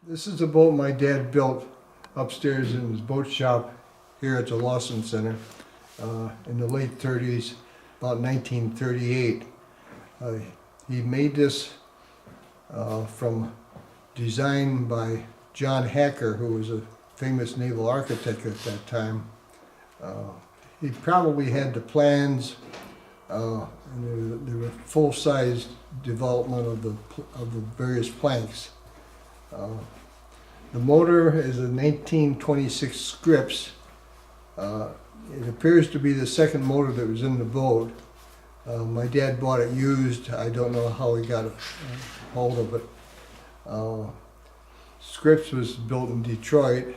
This is a boat my dad built upstairs in his boat shop here at the Lawson Center in the late 30s, about 1938. He made this from design by John Hacker, who was a famous naval architect at that time. He probably had the plans, and there were full-size development of the various planks. The motor is a 1926 Scripps. It appears to be the second motor that was in the boat. My dad bought it used. I don't know how he got a hold of it. Scripps was built in Detroit.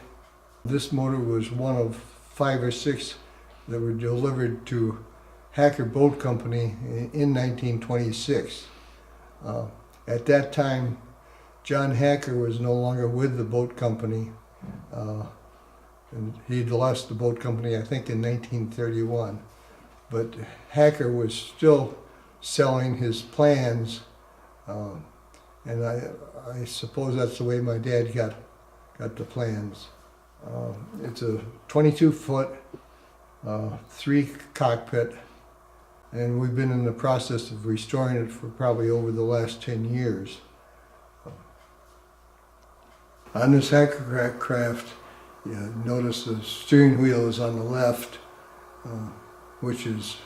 This motor was one of 5 or 6 that were delivered to Hacker Boat Company in 1926. At that time, John Hacker was no longer with the boat company, and he'd lost the boat company, I think, in 1931. But Hacker was still selling his plans, and I suppose that's the way my dad got the plans. It's a 22-foot, 3 cockpit, and we've been in the process of restoring it for probably over the last 10 years. On this Hacker craft, you notice the steering wheel is on the left, which is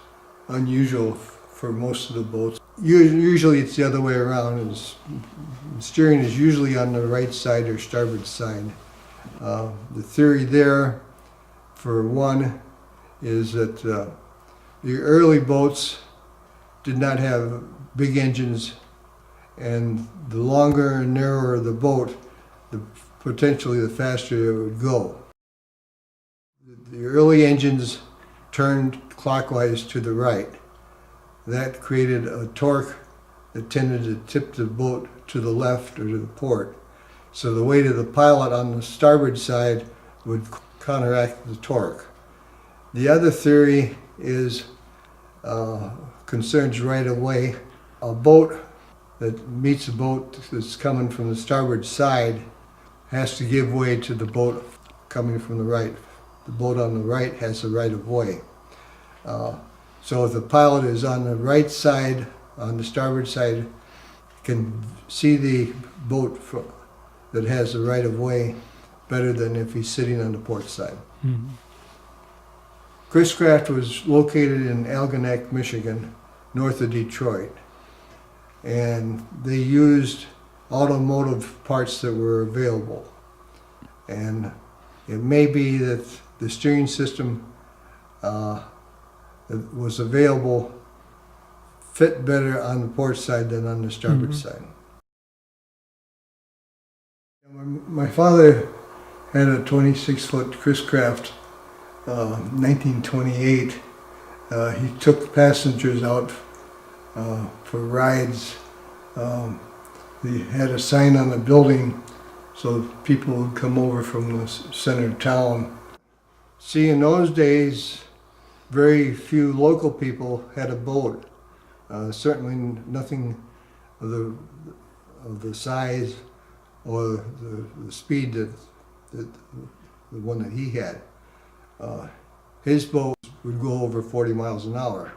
unusual for most of the boats. Usually it's the other way around. The steering is usually on the right side or starboard side. The theory there, for one, is that the early boats did not have big engines, and the longer and narrower the boat, potentially the faster it would go. The early engines turned clockwise to the right. That created a torque that tended to tip the boat to the left or to the port. So the weight of the pilot on the starboard side would counteract the torque. The other theory is concerns right away. A boat that meets a boat that's coming from the starboard side has to give way to the boat coming from the right. The boat on the right has the right of way. So if the pilot is on the right side, on the starboard side, can see the boat that has the right of way better than if he's sitting on the port side. Mm-hmm. Chris-Craft was located in Algonac, Michigan, north of Detroit. And they used automotive parts that were available. And it may be that the steering system that was available fit better on the port side than on the starboard side. My father had a 26-foot Chris-Craft, 1928. He took passengers out for rides. He had a sign on the building so people would come over from the center of town. See, in those days, very few local people had a boat. Certainly nothing of the size or the speed that the one that he had. His boat would go over 40 miles an hour.